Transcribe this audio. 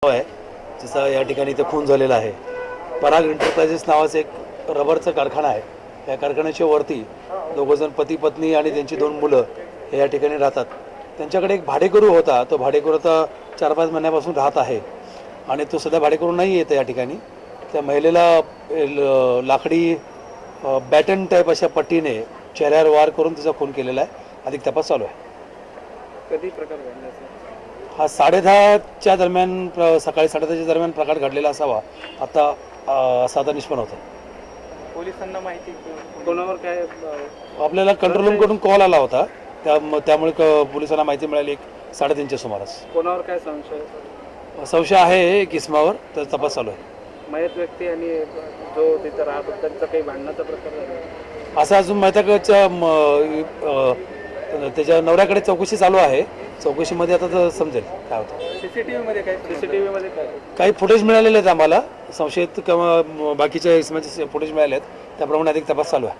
आहे जिचा या ठिकाणी इथे खून झालेला आहे. पराग एंटरप्राइजेस नावाचं एक रबरचा कारखाना आहे. या कारखान्याच्या वरती दोघंजण पती पत्नी आणि त्यांची 2 मुलं हे या ठिकाणी राहतात. त्यांच्याकडे एक भाडेकरू होता. तो भाडेकरू आता 4-5 महिन्यापासून राहत आहे आणि तो सध्या भाडेकरू नाही येतो या ठिकाणी. त्या महिलेला लाकडी बॅटन टाईप अशा पट्टीने चेहऱ्यावर वार करून तिचा खून केलेला आहे. अधिक तपास चालू आहे. कधी प्रकार घडला असेल? हा 10:30च्या दरम्यान सकाळी 10:30च्या दरम्यान प्रकार घडलेला असावा आता असं आता निष्पन्न होतं. पोलिसांना माहिती कोणावर काय आपल्याला कंट्रोल रूमकडून कॉल आला होता. त्यामुळे पोलिसांना माहिती मिळाली 3:30च्या सुमारास. कोणावर काय संशय आहे किस्मावर, तर तपास चालू आहे. मयत व्यक्ती आणि जो तिथं राहत होता त्यांचा काही भांडणाचा प्रकार झाला असं अजून मैताकडच्या त्याच्या नवऱ्याकडे चौकशी चालू आहे. चौकशीमध्ये आता तर समजेल काय होतं. सीसीटीव्हीमध्ये काय काही फुटेज मिळालेले आहेत आम्हाला. संशयित किंवा बाकीच्या इसमाचे फुटेज मिळाले आहेत. त्याप्रमाणे अधिक तपास चालू आहे.